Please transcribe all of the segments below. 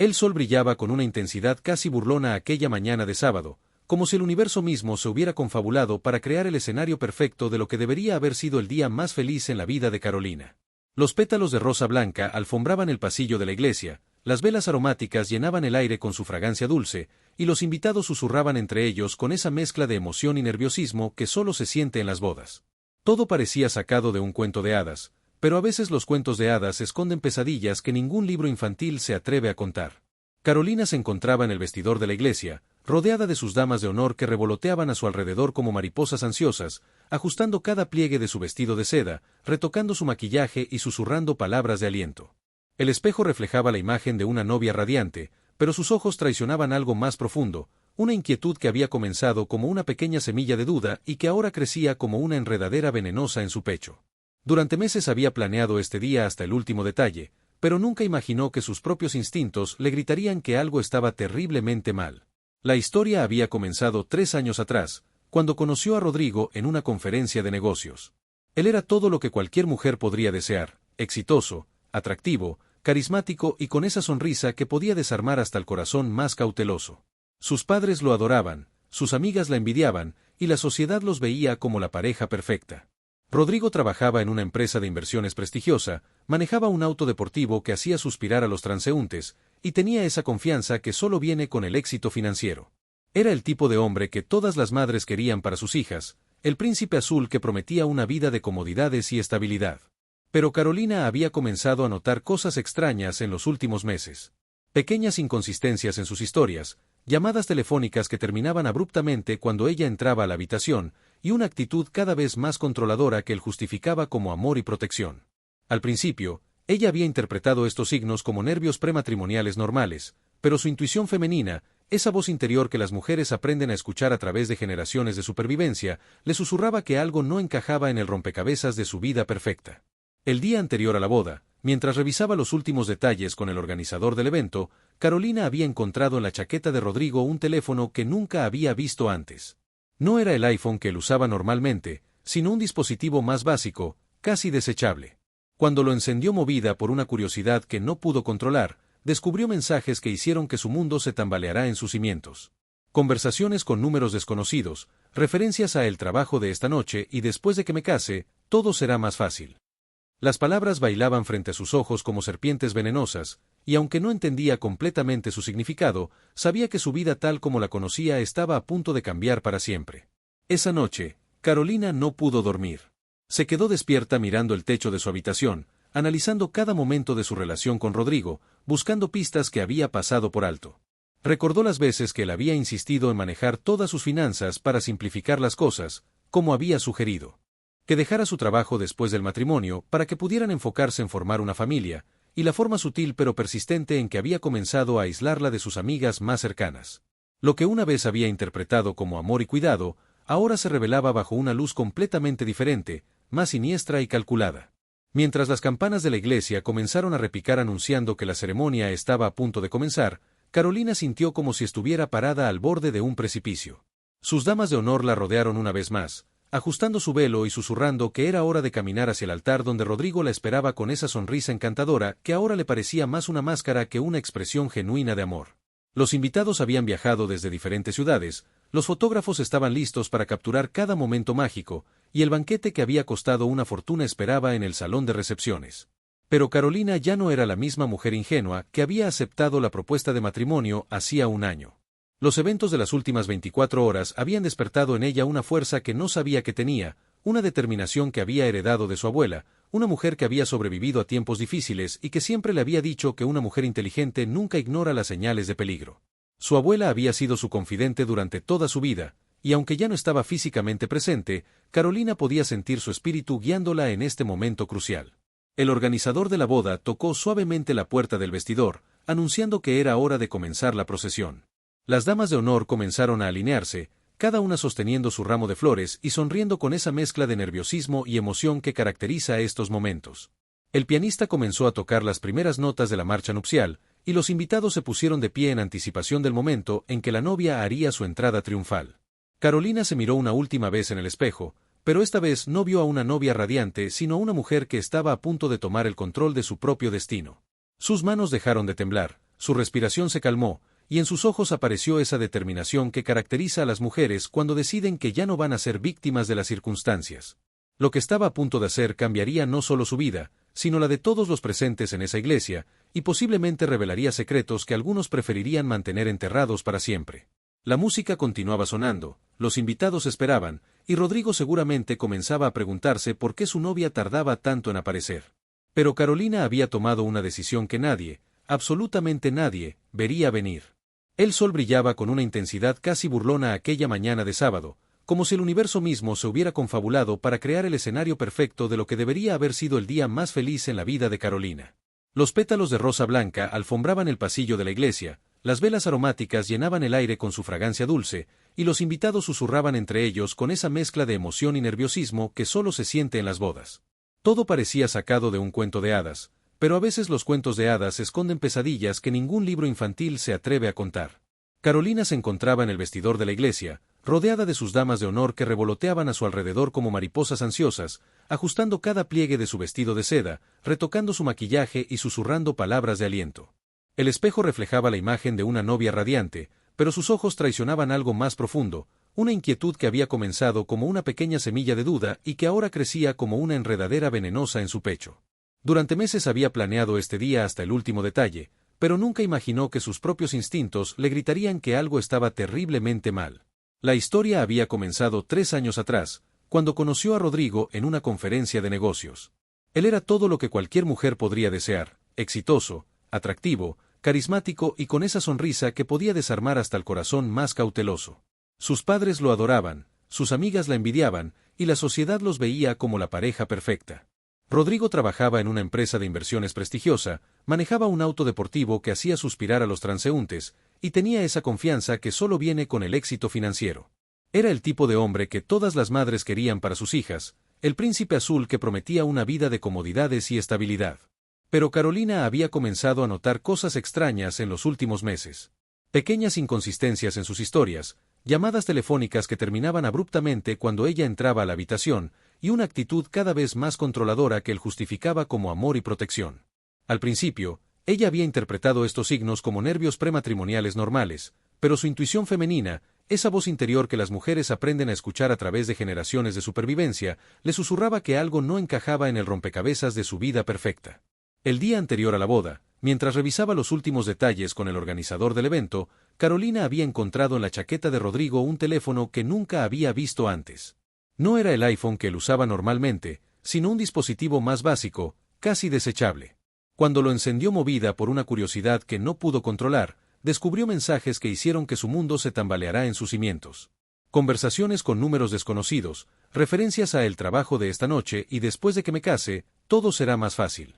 El sol brillaba con una intensidad casi burlona aquella mañana de sábado, como si el universo mismo se hubiera confabulado para crear el escenario perfecto de lo que debería haber sido el día más feliz en la vida de Carolina. Los pétalos de rosa blanca alfombraban el pasillo de la iglesia, las velas aromáticas llenaban el aire con su fragancia dulce, y los invitados susurraban entre ellos con esa mezcla de emoción y nerviosismo que solo se siente en las bodas. Todo parecía sacado de un cuento de hadas, pero a veces los cuentos de hadas esconden pesadillas que ningún libro infantil se atreve a contar. Carolina se encontraba en el vestidor de la iglesia, rodeada de sus damas de honor que revoloteaban a su alrededor como mariposas ansiosas, ajustando cada pliegue de su vestido de seda, retocando su maquillaje y susurrando palabras de aliento. El espejo reflejaba la imagen de una novia radiante, pero sus ojos traicionaban algo más profundo, una inquietud que había comenzado como una pequeña semilla de duda y que ahora crecía como una enredadera venenosa en su pecho. Durante meses había planeado este día hasta el último detalle, pero nunca imaginó que sus propios instintos le gritarían que algo estaba terriblemente mal. La historia había comenzado 3 años atrás, cuando conoció a Rodrigo en una conferencia de negocios. Él era todo lo que cualquier mujer podría desear, exitoso, atractivo, carismático y con esa sonrisa que podía desarmar hasta el corazón más cauteloso. Sus padres lo adoraban, sus amigas la envidiaban, y la sociedad los veía como la pareja perfecta. Rodrigo trabajaba en una empresa de inversiones prestigiosa, manejaba un auto deportivo que hacía suspirar a los transeúntes, y tenía esa confianza que solo viene con el éxito financiero. Era el tipo de hombre que todas las madres querían para sus hijas, el príncipe azul que prometía una vida de comodidades y estabilidad. Pero Carolina había comenzado a notar cosas extrañas en los últimos meses. Pequeñas inconsistencias en sus historias, llamadas telefónicas que terminaban abruptamente cuando ella entraba a la habitación, y una actitud cada vez más controladora que él justificaba como amor y protección. Al principio, ella había interpretado estos signos como nervios prematrimoniales normales, pero su intuición femenina, esa voz interior que las mujeres aprenden a escuchar a través de generaciones de supervivencia, le susurraba que algo no encajaba en el rompecabezas de su vida perfecta. El día anterior a la boda, mientras revisaba los últimos detalles con el organizador del evento, Carolina había encontrado en la chaqueta de Rodrigo un teléfono que nunca había visto antes. No era el iPhone que él usaba normalmente, sino un dispositivo más básico, casi desechable. Cuando lo encendió movida por una curiosidad que no pudo controlar, descubrió mensajes que hicieron que su mundo se tambaleara en sus cimientos. Conversaciones con números desconocidos, referencias a el trabajo de esta noche y después de que me case, todo será más fácil. Las palabras bailaban frente a sus ojos como serpientes venenosas, y aunque no entendía completamente su significado, sabía que su vida tal como la conocía estaba a punto de cambiar para siempre. Esa noche, Carolina no pudo dormir. Se quedó despierta mirando el techo de su habitación, analizando cada momento de su relación con Rodrigo, buscando pistas que había pasado por alto. Recordó las veces que él había insistido en manejar todas sus finanzas para simplificar las cosas, como había sugerido. Que dejara su trabajo después del matrimonio para que pudieran enfocarse en formar una familia, y la forma sutil pero persistente en que había comenzado a aislarla de sus amigas más cercanas. Lo que una vez había interpretado como amor y cuidado, ahora se revelaba bajo una luz completamente diferente, más siniestra y calculada. Mientras las campanas de la iglesia comenzaron a repicar anunciando que la ceremonia estaba a punto de comenzar, Carolina sintió como si estuviera parada al borde de un precipicio. Sus damas de honor la rodearon una vez más, ajustando su velo y susurrando que era hora de caminar hacia el altar donde Rodrigo la esperaba con esa sonrisa encantadora que ahora le parecía más una máscara que una expresión genuina de amor. Los invitados habían viajado desde diferentes ciudades, los fotógrafos estaban listos para capturar cada momento mágico, y el banquete que había costado una fortuna esperaba en el salón de recepciones. Pero Carolina ya no era la misma mujer ingenua que había aceptado la propuesta de matrimonio hacía un año. Los eventos de las últimas 24 horas habían despertado en ella una fuerza que no sabía que tenía, una determinación que había heredado de su abuela, una mujer que había sobrevivido a tiempos difíciles y que siempre le había dicho que una mujer inteligente nunca ignora las señales de peligro. Su abuela había sido su confidente durante toda su vida, y aunque ya no estaba físicamente presente, Carolina podía sentir su espíritu guiándola en este momento crucial. El organizador de la boda tocó suavemente la puerta del vestidor, anunciando que era hora de comenzar la procesión. Las damas de honor comenzaron a alinearse, cada una sosteniendo su ramo de flores y sonriendo con esa mezcla de nerviosismo y emoción que caracteriza estos momentos. El pianista comenzó a tocar las primeras notas de la marcha nupcial, y los invitados se pusieron de pie en anticipación del momento en que la novia haría su entrada triunfal. Carolina se miró una última vez en el espejo, pero esta vez no vio a una novia radiante sino a una mujer que estaba a punto de tomar el control de su propio destino. Sus manos dejaron de temblar, Su respiración se calmó, y en sus ojos apareció esa determinación que caracteriza a las mujeres cuando deciden que ya no van a ser víctimas de las circunstancias. Lo que estaba a punto de hacer cambiaría no solo su vida, sino la de todos los presentes en esa iglesia, y posiblemente revelaría secretos que algunos preferirían mantener enterrados para siempre. La música continuaba sonando, los invitados esperaban, y Rodrigo seguramente comenzaba a preguntarse por qué su novia tardaba tanto en aparecer. Pero Carolina había tomado una decisión que nadie, absolutamente nadie, vería venir. El sol brillaba con una intensidad casi burlona aquella mañana de sábado, como si el universo mismo se hubiera confabulado para crear el escenario perfecto de lo que debería haber sido el día más feliz en la vida de Carolina. Los pétalos de rosa blanca alfombraban el pasillo de la iglesia, las velas aromáticas llenaban el aire con su fragancia dulce, y los invitados susurraban entre ellos con esa mezcla de emoción y nerviosismo que solo se siente en las bodas. Todo parecía sacado de un cuento de hadas, pero a veces los cuentos de hadas esconden pesadillas que ningún libro infantil se atreve a contar. Carolina se encontraba en el vestidor de la iglesia, rodeada de sus damas de honor que revoloteaban a su alrededor como mariposas ansiosas, ajustando cada pliegue de su vestido de seda, retocando su maquillaje y susurrando palabras de aliento. El espejo reflejaba la imagen de una novia radiante, pero sus ojos traicionaban algo más profundo, una inquietud que había comenzado como una pequeña semilla de duda y que ahora crecía como una enredadera venenosa en su pecho. Durante meses había planeado este día hasta el último detalle, pero nunca imaginó que sus propios instintos le gritarían que algo estaba terriblemente mal. La historia había comenzado 3 años atrás, cuando conoció a Rodrigo en una conferencia de negocios. Él era todo lo que cualquier mujer podría desear, exitoso, atractivo, carismático y con esa sonrisa que podía desarmar hasta el corazón más cauteloso. Sus padres lo adoraban, sus amigas la envidiaban, y la sociedad los veía como la pareja perfecta. Rodrigo trabajaba en una empresa de inversiones prestigiosa, manejaba un auto deportivo que hacía suspirar a los transeúntes, y tenía esa confianza que solo viene con el éxito financiero. Era el tipo de hombre que todas las madres querían para sus hijas, el príncipe azul que prometía una vida de comodidades y estabilidad. Pero Carolina había comenzado a notar cosas extrañas en los últimos meses. Pequeñas inconsistencias en sus historias, llamadas telefónicas que terminaban abruptamente cuando ella entraba a la habitación, y una actitud cada vez más controladora que él justificaba como amor y protección. Al principio, ella había interpretado estos signos como nervios prematrimoniales normales, pero su intuición femenina, esa voz interior que las mujeres aprenden a escuchar a través de generaciones de supervivencia, le susurraba que algo no encajaba en el rompecabezas de su vida perfecta. El día anterior a la boda, mientras revisaba los últimos detalles con el organizador del evento, Carolina había encontrado en la chaqueta de Rodrigo un teléfono que nunca había visto antes. No era el iPhone que él usaba normalmente, sino un dispositivo más básico, casi desechable. Cuando lo encendió movida por una curiosidad que no pudo controlar, descubrió mensajes que hicieron que su mundo se tambaleara en sus cimientos. Conversaciones con números desconocidos, referencias a el trabajo de esta noche y después de que me case, todo será más fácil.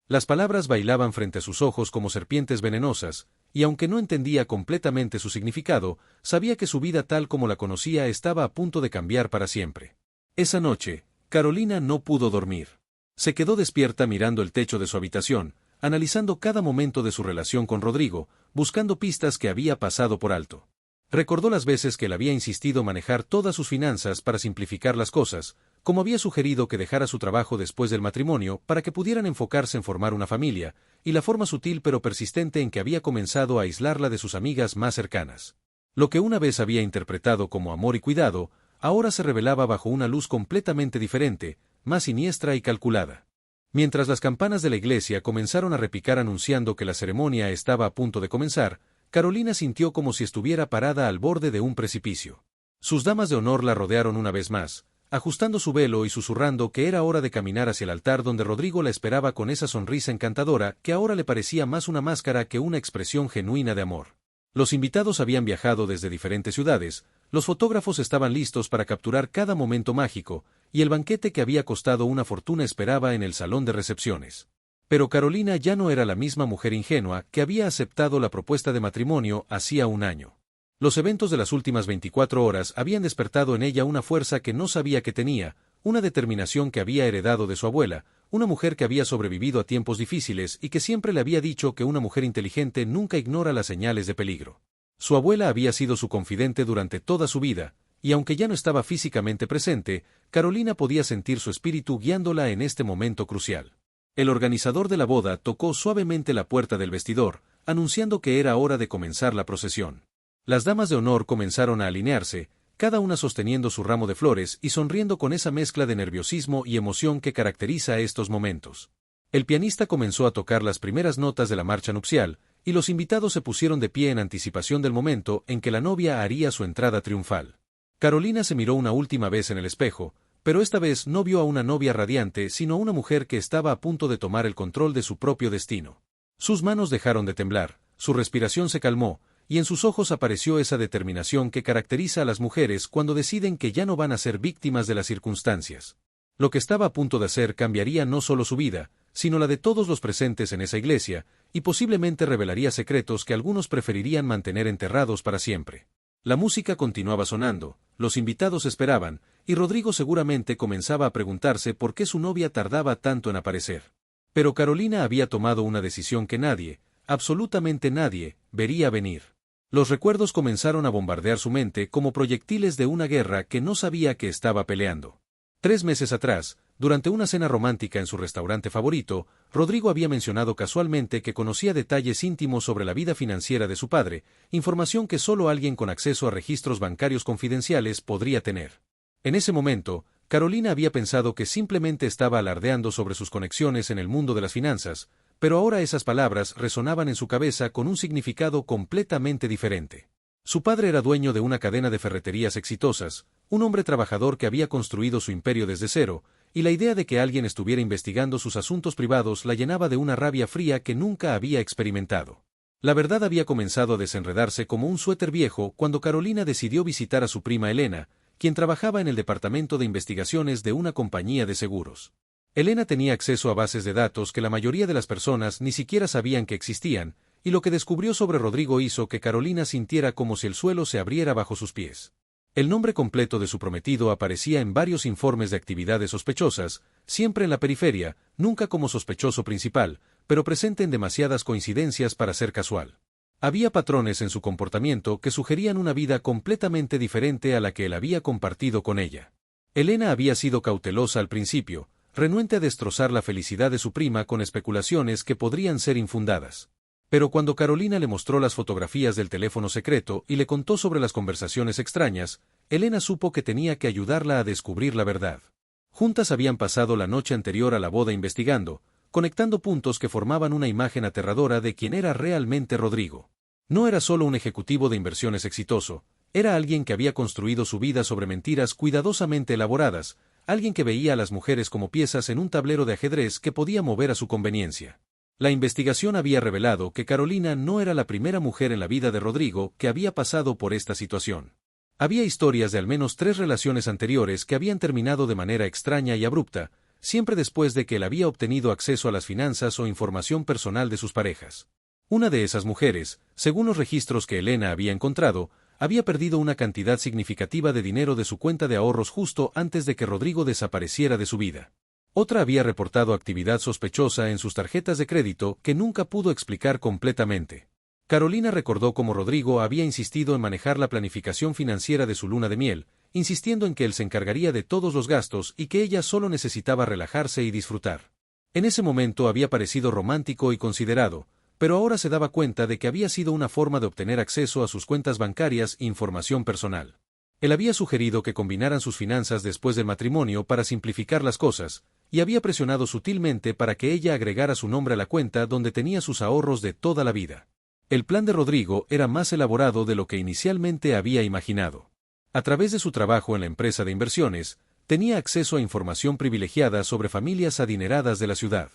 Las palabras bailaban frente a sus ojos como serpientes venenosas, y aunque no entendía completamente su significado, sabía que su vida tal como la conocía estaba a punto de cambiar para siempre. Esa noche, Carolina no pudo dormir. Se quedó despierta mirando el techo de su habitación, analizando cada momento de su relación con Rodrigo, buscando pistas que había pasado por alto. Recordó las veces que él había insistido manejar todas sus finanzas para simplificar las cosas, como había sugerido que dejara su trabajo después del matrimonio para que pudieran enfocarse en formar una familia, y la forma sutil pero persistente en que había comenzado a aislarla de sus amigas más cercanas. Lo que una vez había interpretado como amor y cuidado, ahora se revelaba bajo una luz completamente diferente, más siniestra y calculada. Mientras las campanas de la iglesia comenzaron a repicar anunciando que la ceremonia estaba a punto de comenzar, Carolina sintió como si estuviera parada al borde de un precipicio. Sus damas de honor la rodearon una vez más, ajustando su velo y susurrando que era hora de caminar hacia el altar donde Rodrigo la esperaba con esa sonrisa encantadora que ahora le parecía más una máscara que una expresión genuina de amor. Los invitados habían viajado desde diferentes ciudades, los fotógrafos estaban listos para capturar cada momento mágico, y el banquete que había costado una fortuna esperaba en el salón de recepciones. Pero Carolina ya no era la misma mujer ingenua que había aceptado la propuesta de matrimonio hacía un año. Los eventos de las últimas 24 horas habían despertado en ella una fuerza que no sabía que tenía, una determinación que había heredado de su abuela, una mujer que había sobrevivido a tiempos difíciles y que siempre le había dicho que una mujer inteligente nunca ignora las señales de peligro. Su abuela había sido su confidente durante toda su vida, y aunque ya no estaba físicamente presente, Carolina podía sentir su espíritu guiándola en este momento crucial. El organizador de la boda tocó suavemente la puerta del vestidor, anunciando que era hora de comenzar la procesión. Las damas de honor comenzaron a alinearse, cada una sosteniendo su ramo de flores y sonriendo con esa mezcla de nerviosismo y emoción que caracteriza estos momentos. El pianista comenzó a tocar las primeras notas de la marcha nupcial, y los invitados se pusieron de pie en anticipación del momento en que la novia haría su entrada triunfal. Carolina se miró una última vez en el espejo, pero esta vez no vio a una novia radiante sino a una mujer que estaba a punto de tomar el control de su propio destino. Sus manos dejaron de temblar, su respiración se calmó, y en sus ojos apareció esa determinación que caracteriza a las mujeres cuando deciden que ya no van a ser víctimas de las circunstancias. Lo que estaba a punto de hacer cambiaría no solo su vida, sino la de todos los presentes en esa iglesia, y posiblemente revelaría secretos que algunos preferirían mantener enterrados para siempre. La música continuaba sonando, los invitados esperaban, y Rodrigo seguramente comenzaba a preguntarse por qué su novia tardaba tanto en aparecer. Pero Carolina había tomado una decisión que nadie, absolutamente nadie, vería venir. Los recuerdos comenzaron a bombardear su mente como proyectiles de una guerra que no sabía que estaba peleando. 3 meses atrás, durante una cena romántica en su restaurante favorito, Rodrigo había mencionado casualmente que conocía detalles íntimos sobre la vida financiera de su padre, información que solo alguien con acceso a registros bancarios confidenciales podría tener. En ese momento, Carolina había pensado que simplemente estaba alardeando sobre sus conexiones en el mundo de las finanzas, pero ahora esas palabras resonaban en su cabeza con un significado completamente diferente. Su padre era dueño de una cadena de ferreterías exitosas, un hombre trabajador que había construido su imperio desde cero, y la idea de que alguien estuviera investigando sus asuntos privados la llenaba de una rabia fría que nunca había experimentado. La verdad había comenzado a desenredarse como un suéter viejo cuando Carolina decidió visitar a su prima Elena, quien trabajaba en el departamento de investigaciones de una compañía de seguros. Elena tenía acceso a bases de datos que la mayoría de las personas ni siquiera sabían que existían, y lo que descubrió sobre Rodrigo hizo que Carolina sintiera como si el suelo se abriera bajo sus pies. El nombre completo de su prometido aparecía en varios informes de actividades sospechosas, siempre en la periferia, nunca como sospechoso principal, pero presente en demasiadas coincidencias para ser casual. Había patrones en su comportamiento que sugerían una vida completamente diferente a la que él había compartido con ella. Elena había sido cautelosa al principio, renuente a destrozar la felicidad de su prima con especulaciones que podrían ser infundadas. Pero cuando Carolina le mostró las fotografías del teléfono secreto y le contó sobre las conversaciones extrañas, Elena supo que tenía que ayudarla a descubrir la verdad. Juntas habían pasado la noche anterior a la boda investigando, conectando puntos que formaban una imagen aterradora de quién era realmente Rodrigo. No era solo un ejecutivo de inversiones exitoso, era alguien que había construido su vida sobre mentiras cuidadosamente elaboradas, alguien que veía a las mujeres como piezas en un tablero de ajedrez que podía mover a su conveniencia. La investigación había revelado que Carolina no era la primera mujer en la vida de Rodrigo que había pasado por esta situación. Había historias de al menos 3 relaciones anteriores que habían terminado de manera extraña y abrupta, siempre después de que él había obtenido acceso a las finanzas o información personal de sus parejas. Una de esas mujeres, según los registros que Elena había encontrado, había perdido una cantidad significativa de dinero de su cuenta de ahorros justo antes de que Rodrigo desapareciera de su vida. Otra había reportado actividad sospechosa en sus tarjetas de crédito que nunca pudo explicar completamente. Carolina recordó cómo Rodrigo había insistido en manejar la planificación financiera de su luna de miel, insistiendo en que él se encargaría de todos los gastos y que ella solo necesitaba relajarse y disfrutar. En ese momento había parecido romántico y considerado, pero ahora se daba cuenta de que había sido una forma de obtener acceso a sus cuentas bancarias e información personal. Él había sugerido que combinaran sus finanzas después del matrimonio para simplificar las cosas, y había presionado sutilmente para que ella agregara su nombre a la cuenta donde tenía sus ahorros de toda la vida. El plan de Rodrigo era más elaborado de lo que inicialmente había imaginado. A través de su trabajo en la empresa de inversiones, tenía acceso a información privilegiada sobre familias adineradas de la ciudad.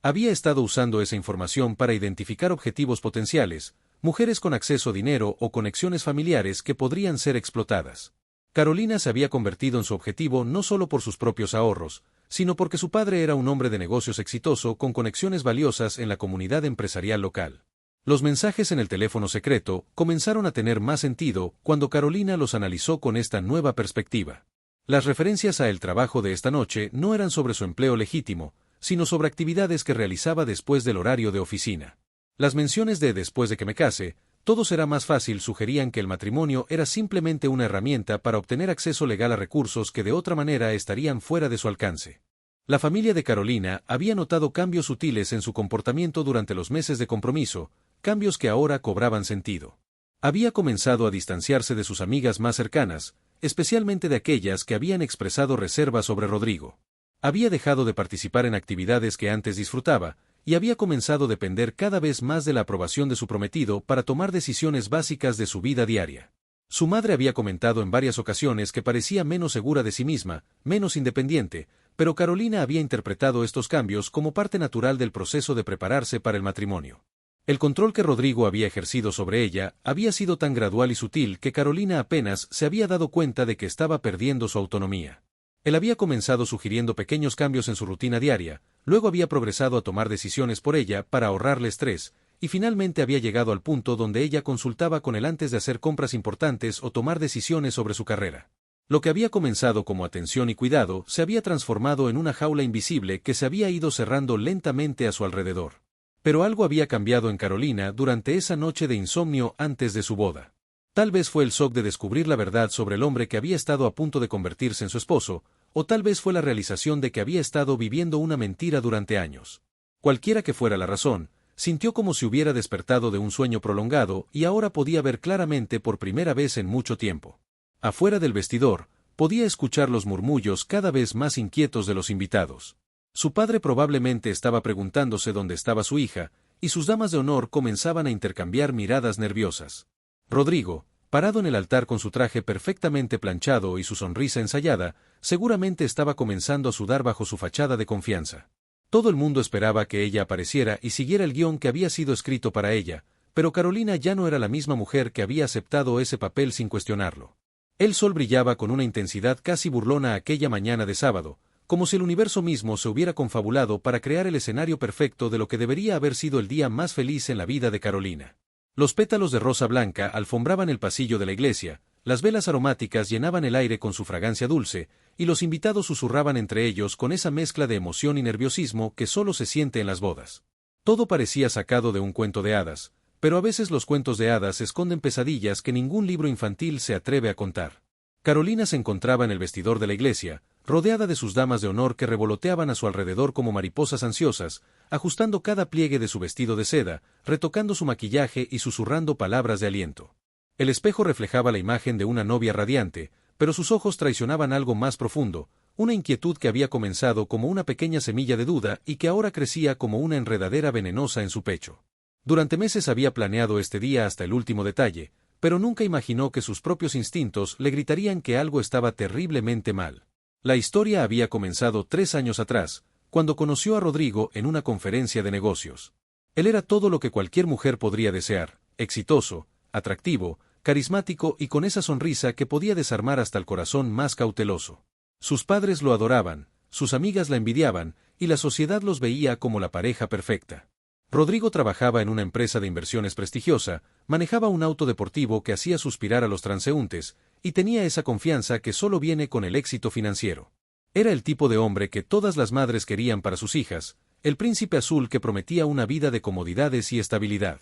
Había estado usando esa información para identificar objetivos potenciales, mujeres con acceso a dinero o conexiones familiares que podrían ser explotadas. Carolina se había convertido en su objetivo no solo por sus propios ahorros, sino porque su padre era un hombre de negocios exitoso con conexiones valiosas en la comunidad empresarial local. Los mensajes en el teléfono secreto comenzaron a tener más sentido cuando Carolina los analizó con esta nueva perspectiva. Las referencias a el trabajo de esta noche no eran sobre su empleo legítimo, sino sobre actividades que realizaba después del horario de oficina. Las menciones de después de que me case, todo será más fácil sugerían que el matrimonio era simplemente una herramienta para obtener acceso legal a recursos que de otra manera estarían fuera de su alcance. La familia de Carolina había notado cambios sutiles en su comportamiento durante los meses de compromiso, cambios que ahora cobraban sentido. Había comenzado a distanciarse de sus amigas más cercanas, especialmente de aquellas que habían expresado reservas sobre Rodrigo. Había dejado de participar en actividades que antes disfrutaba, y había comenzado a depender cada vez más de la aprobación de su prometido para tomar decisiones básicas de su vida diaria. Su madre había comentado en varias ocasiones que parecía menos segura de sí misma, menos independiente, pero Carolina había interpretado estos cambios como parte natural del proceso de prepararse para el matrimonio. El control que Rodrigo había ejercido sobre ella había sido tan gradual y sutil que Carolina apenas se había dado cuenta de que estaba perdiendo su autonomía. Él había comenzado sugiriendo pequeños cambios en su rutina diaria, luego había progresado a tomar decisiones por ella para ahorrarle estrés, y finalmente había llegado al punto donde ella consultaba con él antes de hacer compras importantes o tomar decisiones sobre su carrera. Lo que había comenzado como atención y cuidado se había transformado en una jaula invisible que se había ido cerrando lentamente a su alrededor. Pero algo había cambiado en Carolina durante esa noche de insomnio antes de su boda. Tal vez fue el shock de descubrir la verdad sobre el hombre que había estado a punto de convertirse en su esposo, o tal vez fue la realización de que había estado viviendo una mentira durante años. Cualquiera que fuera la razón, sintió como si hubiera despertado de un sueño prolongado y ahora podía ver claramente por primera vez en mucho tiempo. Afuera del vestidor, podía escuchar los murmullos cada vez más inquietos de los invitados. Su padre probablemente estaba preguntándose dónde estaba su hija, y sus damas de honor comenzaban a intercambiar miradas nerviosas. Rodrigo, parado en el altar con su traje perfectamente planchado y su sonrisa ensayada, seguramente estaba comenzando a sudar bajo su fachada de confianza. Todo el mundo esperaba que ella apareciera y siguiera el guión que había sido escrito para ella, pero Carolina ya no era la misma mujer que había aceptado ese papel sin cuestionarlo. El sol brillaba con una intensidad casi burlona aquella mañana de sábado, como si el universo mismo se hubiera confabulado para crear el escenario perfecto de lo que debería haber sido el día más feliz en la vida de Carolina. Los pétalos de rosa blanca alfombraban el pasillo de la iglesia, las velas aromáticas llenaban el aire con su fragancia dulce, y los invitados susurraban entre ellos con esa mezcla de emoción y nerviosismo que solo se siente en las bodas. Todo parecía sacado de un cuento de hadas, pero a veces los cuentos de hadas esconden pesadillas que ningún libro infantil se atreve a contar. Carolina se encontraba en el vestidor de la iglesia, rodeada de sus damas de honor que revoloteaban a su alrededor como mariposas ansiosas, ajustando cada pliegue de su vestido de seda, retocando su maquillaje y susurrando palabras de aliento. El espejo reflejaba la imagen de una novia radiante, pero sus ojos traicionaban algo más profundo, una inquietud que había comenzado como una pequeña semilla de duda y que ahora crecía como una enredadera venenosa en su pecho. Durante meses había planeado este día hasta el último detalle, pero nunca imaginó que sus propios instintos le gritarían que algo estaba terriblemente mal. La historia había comenzado 3 años atrás, cuando conoció a Rodrigo en una conferencia de negocios. Él era todo lo que cualquier mujer podría desear, exitoso, atractivo, carismático y con esa sonrisa que podía desarmar hasta el corazón más cauteloso. Sus padres lo adoraban, sus amigas la envidiaban, y la sociedad los veía como la pareja perfecta. Rodrigo trabajaba en una empresa de inversiones prestigiosa, manejaba un auto deportivo que hacía suspirar a los transeúntes, y tenía esa confianza que solo viene con el éxito financiero. Era el tipo de hombre que todas las madres querían para sus hijas, el príncipe azul que prometía una vida de comodidades y estabilidad.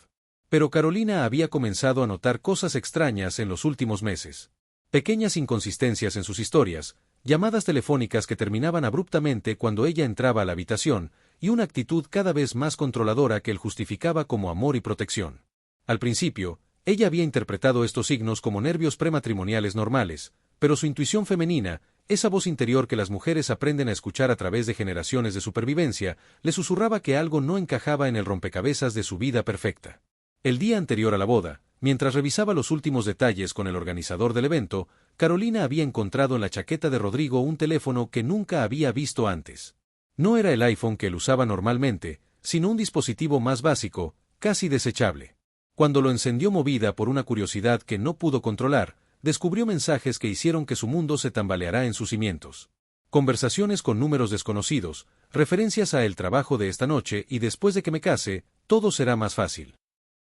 Pero Carolina había comenzado a notar cosas extrañas en los últimos meses. Pequeñas inconsistencias en sus historias, llamadas telefónicas que terminaban abruptamente cuando ella entraba a la habitación, y una actitud cada vez más controladora que él justificaba como amor y protección. Al principio, ella había interpretado estos signos como nervios prematrimoniales normales, pero su intuición femenina, esa voz interior que las mujeres aprenden a escuchar a través de generaciones de supervivencia, le susurraba que algo no encajaba en el rompecabezas de su vida perfecta. El día anterior a la boda, mientras revisaba los últimos detalles con el organizador del evento, Carolina había encontrado en la chaqueta de Rodrigo un teléfono que nunca había visto antes. No era el iPhone que él usaba normalmente, sino un dispositivo más básico, casi desechable. Cuando lo encendió movida por una curiosidad que no pudo controlar, descubrió mensajes que hicieron que su mundo se tambaleara en sus cimientos. Conversaciones con números desconocidos, referencias a el trabajo de esta noche y después de que me case, todo será más fácil.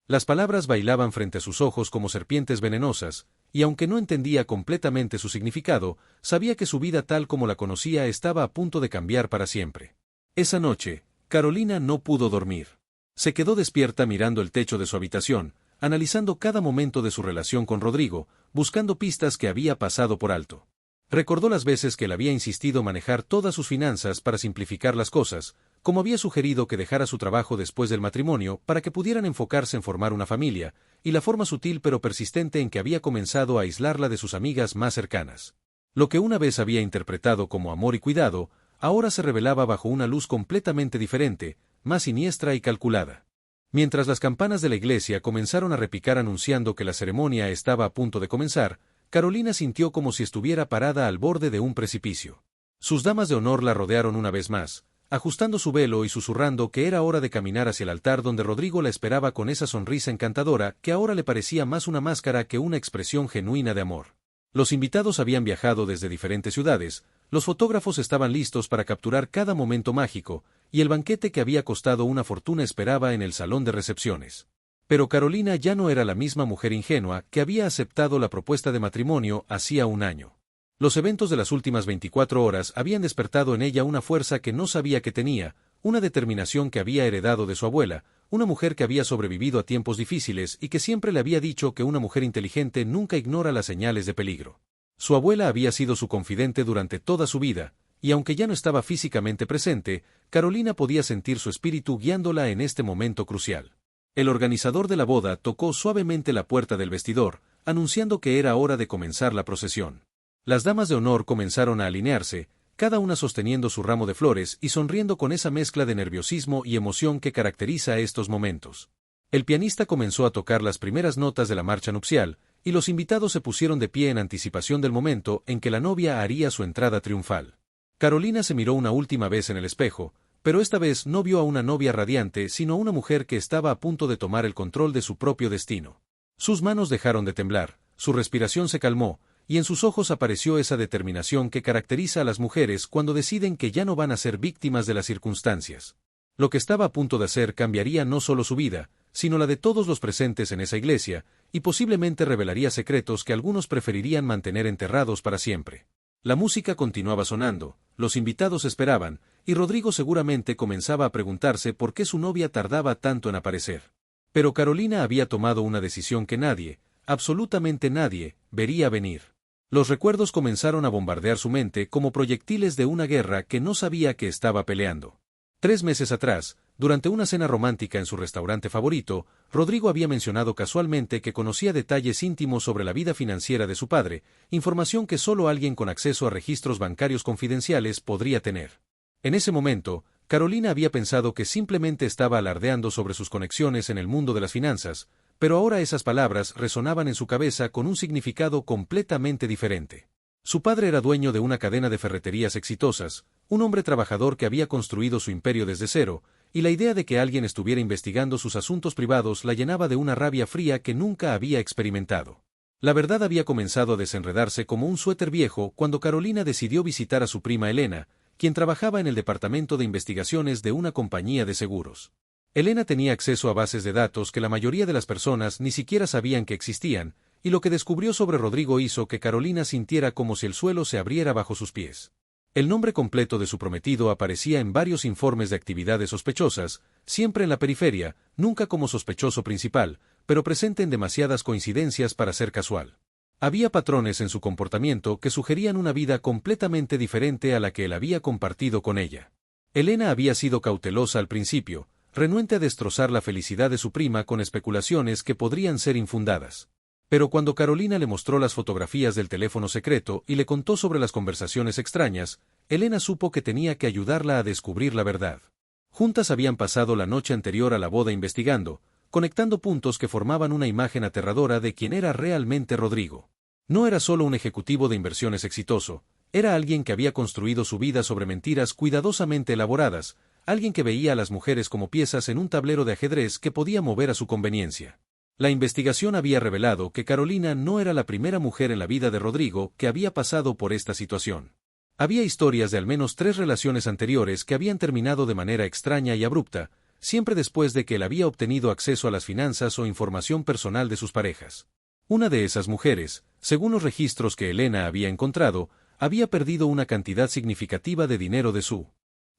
Las palabras bailaban frente a sus ojos como serpientes venenosas, y aunque no entendía completamente su significado, sabía que su vida tal como la conocía estaba a punto de cambiar para siempre. Esa noche, Carolina no pudo dormir. Se quedó despierta mirando el techo de su habitación, analizando cada momento de su relación con Rodrigo, buscando pistas que había pasado por alto. Recordó las veces que él había insistido manejar todas sus finanzas para simplificar las cosas, como había sugerido que dejara su trabajo después del matrimonio para que pudieran enfocarse en formar una familia, y la forma sutil pero persistente en que había comenzado a aislarla de sus amigas más cercanas. Lo que una vez había interpretado como amor y cuidado, ahora se revelaba bajo una luz completamente diferente, más siniestra y calculada. Mientras las campanas de la iglesia comenzaron a repicar anunciando que la ceremonia estaba a punto de comenzar, Carolina sintió como si estuviera parada al borde de un precipicio. Sus damas de honor la rodearon una vez más, ajustando su velo y susurrando que era hora de caminar hacia el altar donde Rodrigo la esperaba con esa sonrisa encantadora que ahora le parecía más una máscara que una expresión genuina de amor. Los invitados habían viajado desde diferentes ciudades, los fotógrafos estaban listos para capturar cada momento mágico, y el banquete que había costado una fortuna esperaba en el salón de recepciones. Pero Carolina ya no era la misma mujer ingenua que había aceptado la propuesta de matrimonio hacía un año. Los eventos de las últimas 24 horas habían despertado en ella una fuerza que no sabía que tenía, una determinación que había heredado de su abuela, una mujer que había sobrevivido a tiempos difíciles y que siempre le había dicho que una mujer inteligente nunca ignora las señales de peligro. Su abuela había sido su confidente durante toda su vida, y aunque ya no estaba físicamente presente, Carolina podía sentir su espíritu guiándola en este momento crucial. El organizador de la boda tocó suavemente la puerta del vestidor, anunciando que era hora de comenzar la procesión. Las damas de honor comenzaron a alinearse, cada una sosteniendo su ramo de flores y sonriendo con esa mezcla de nerviosismo y emoción que caracteriza estos momentos. El pianista comenzó a tocar las primeras notas de la marcha nupcial, y los invitados se pusieron de pie en anticipación del momento en que la novia haría su entrada triunfal. Carolina se miró una última vez en el espejo, pero esta vez no vio a una novia radiante sino a una mujer que estaba a punto de tomar el control de su propio destino. Sus manos dejaron de temblar, su respiración se calmó, y en sus ojos apareció esa determinación que caracteriza a las mujeres cuando deciden que ya no van a ser víctimas de las circunstancias. Lo que estaba a punto de hacer cambiaría no solo su vida, sino la de todos los presentes en esa iglesia, y posiblemente revelaría secretos que algunos preferirían mantener enterrados para siempre. La música continuaba sonando, los invitados esperaban, y Rodrigo seguramente comenzaba a preguntarse por qué su novia tardaba tanto en aparecer. Pero Carolina había tomado una decisión que nadie, absolutamente nadie, vería venir. Los recuerdos comenzaron a bombardear su mente como proyectiles de una guerra que no sabía que estaba peleando. 3 meses atrás, durante una cena romántica en su restaurante favorito, Rodrigo había mencionado casualmente que conocía detalles íntimos sobre la vida financiera de su padre, información que solo alguien con acceso a registros bancarios confidenciales podría tener. En ese momento, Carolina había pensado que simplemente estaba alardeando sobre sus conexiones en el mundo de las finanzas, pero ahora esas palabras resonaban en su cabeza con un significado completamente diferente. Su padre era dueño de una cadena de ferreterías exitosas, un hombre trabajador que había construido su imperio desde cero, y la idea de que alguien estuviera investigando sus asuntos privados la llenaba de una rabia fría que nunca había experimentado. La verdad había comenzado a desenredarse como un suéter viejo cuando Carolina decidió visitar a su prima Elena, quien trabajaba en el departamento de investigaciones de una compañía de seguros. Elena tenía acceso a bases de datos que la mayoría de las personas ni siquiera sabían que existían, y lo que descubrió sobre Rodrigo hizo que Carolina sintiera como si el suelo se abriera bajo sus pies. El nombre completo de su prometido aparecía en varios informes de actividades sospechosas, siempre en la periferia, nunca como sospechoso principal, pero presente en demasiadas coincidencias para ser casual. Había patrones en su comportamiento que sugerían una vida completamente diferente a la que él había compartido con ella. Elena había sido cautelosa al principio, renuente a destrozar la felicidad de su prima con especulaciones que podrían ser infundadas. Pero cuando Carolina le mostró las fotografías del teléfono secreto y le contó sobre las conversaciones extrañas, Elena supo que tenía que ayudarla a descubrir la verdad. Juntas habían pasado la noche anterior a la boda investigando, conectando puntos que formaban una imagen aterradora de quién era realmente Rodrigo. No era solo un ejecutivo de inversiones exitoso, era alguien que había construido su vida sobre mentiras cuidadosamente elaboradas, alguien que veía a las mujeres como piezas en un tablero de ajedrez que podía mover a su conveniencia. La investigación había revelado que Carolina no era la primera mujer en la vida de Rodrigo que había pasado por esta situación. Había historias de al menos 3 relaciones anteriores que habían terminado de manera extraña y abrupta, siempre después de que él había obtenido acceso a las finanzas o información personal de sus parejas. Una de esas mujeres, según los registros que Elena había encontrado, había perdido una cantidad significativa de dinero de su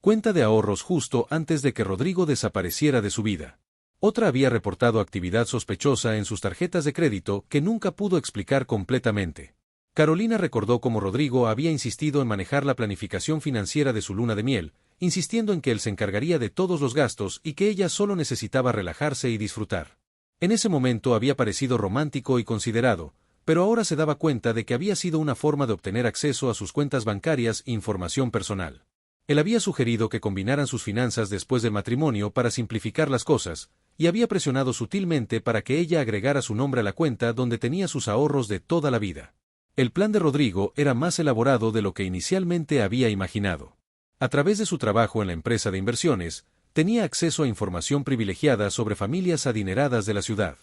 cuenta de ahorros justo antes de que Rodrigo desapareciera de su vida. Otra había reportado actividad sospechosa en sus tarjetas de crédito que nunca pudo explicar completamente. Carolina recordó cómo Rodrigo había insistido en manejar la planificación financiera de su luna de miel, insistiendo en que él se encargaría de todos los gastos y que ella solo necesitaba relajarse y disfrutar. En ese momento había parecido romántico y considerado, pero ahora se daba cuenta de que había sido una forma de obtener acceso a sus cuentas bancarias e información personal. Él había sugerido que combinaran sus finanzas después del matrimonio para simplificar las cosas, y había presionado sutilmente para que ella agregara su nombre a la cuenta donde tenía sus ahorros de toda la vida. El plan de Rodrigo era más elaborado de lo que inicialmente había imaginado. A través de su trabajo en la empresa de inversiones, tenía acceso a información privilegiada sobre familias adineradas de la ciudad.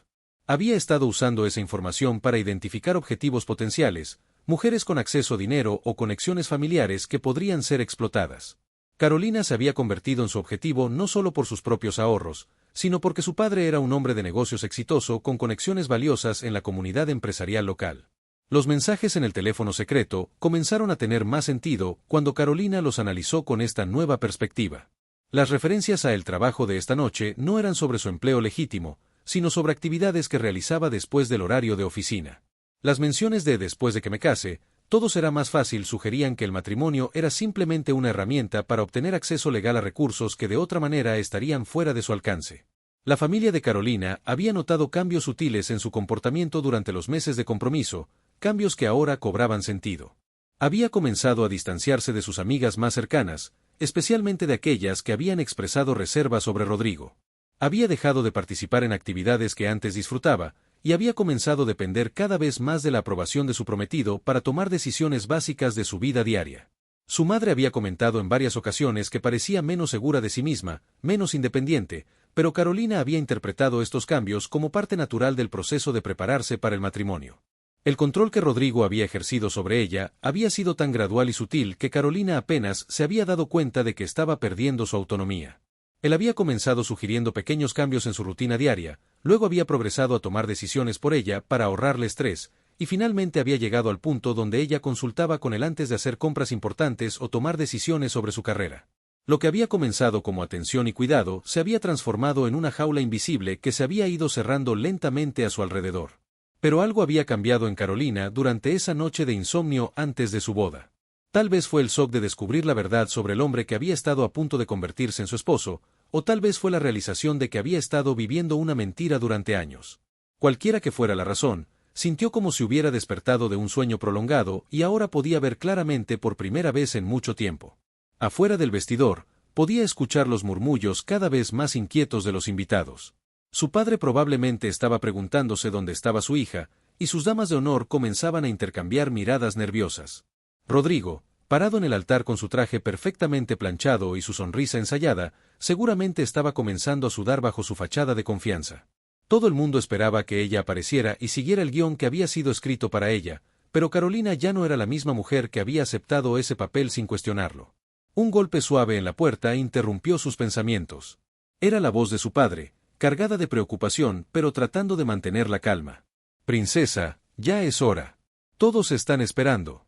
Había estado usando esa información para identificar objetivos potenciales, mujeres con acceso a dinero o conexiones familiares que podrían ser explotadas. Carolina se había convertido en su objetivo no solo por sus propios ahorros, sino porque su padre era un hombre de negocios exitoso con conexiones valiosas en la comunidad empresarial local. Los mensajes en el teléfono secreto comenzaron a tener más sentido cuando Carolina los analizó con esta nueva perspectiva. Las referencias a el trabajo de esta noche no eran sobre su empleo legítimo, sino sobre actividades que realizaba después del horario de oficina. Las menciones de después de que me case, todo será más fácil sugerían que el matrimonio era simplemente una herramienta para obtener acceso legal a recursos que de otra manera estarían fuera de su alcance. La familia de Carolina había notado cambios sutiles en su comportamiento durante los meses de compromiso, cambios que ahora cobraban sentido. Había comenzado a distanciarse de sus amigas más cercanas, especialmente de aquellas que habían expresado reservas sobre Rodrigo. Había dejado de participar en actividades que antes disfrutaba, y había comenzado a depender cada vez más de la aprobación de su prometido para tomar decisiones básicas de su vida diaria. Su madre había comentado en varias ocasiones que parecía menos segura de sí misma, menos independiente, pero Carolina había interpretado estos cambios como parte natural del proceso de prepararse para el matrimonio. El control que Rodrigo había ejercido sobre ella había sido tan gradual y sutil que Carolina apenas se había dado cuenta de que estaba perdiendo su autonomía. Él había comenzado sugiriendo pequeños cambios en su rutina diaria, luego había progresado a tomar decisiones por ella para ahorrarle estrés, y finalmente había llegado al punto donde ella consultaba con él antes de hacer compras importantes o tomar decisiones sobre su carrera. Lo que había comenzado como atención y cuidado se había transformado en una jaula invisible que se había ido cerrando lentamente a su alrededor. Pero algo había cambiado en Carolina durante esa noche de insomnio antes de su boda. Tal vez fue el shock de descubrir la verdad sobre el hombre que había estado a punto de convertirse en su esposo, o tal vez fue la realización de que había estado viviendo una mentira durante años. Cualquiera que fuera la razón, sintió como si hubiera despertado de un sueño prolongado y ahora podía ver claramente por primera vez en mucho tiempo. Afuera del vestidor, podía escuchar los murmullos cada vez más inquietos de los invitados. Su padre probablemente estaba preguntándose dónde estaba su hija, y sus damas de honor comenzaban a intercambiar miradas nerviosas. Rodrigo, parado en el altar con su traje perfectamente planchado y su sonrisa ensayada, seguramente estaba comenzando a sudar bajo su fachada de confianza. Todo el mundo esperaba que ella apareciera y siguiera el guión que había sido escrito para ella, pero Carolina ya no era la misma mujer que había aceptado ese papel sin cuestionarlo. Un golpe suave en la puerta interrumpió sus pensamientos. Era la voz de su padre, cargada de preocupación, pero tratando de mantener la calma. «Princesa, ya es hora. Todos están esperando».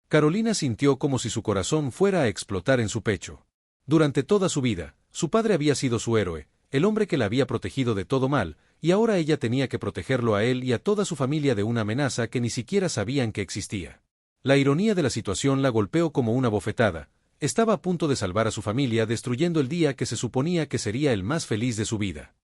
Carolina sintió como si su corazón fuera a explotar en su pecho. Durante toda su vida, su padre había sido su héroe, el hombre que la había protegido de todo mal, y ahora ella tenía que protegerlo a él y a toda su familia de una amenaza que ni siquiera sabían que existía. La ironía de la situación la golpeó como una bofetada. Estaba a punto de salvar a su familia destruyendo el día que se suponía que sería el más feliz de su vida.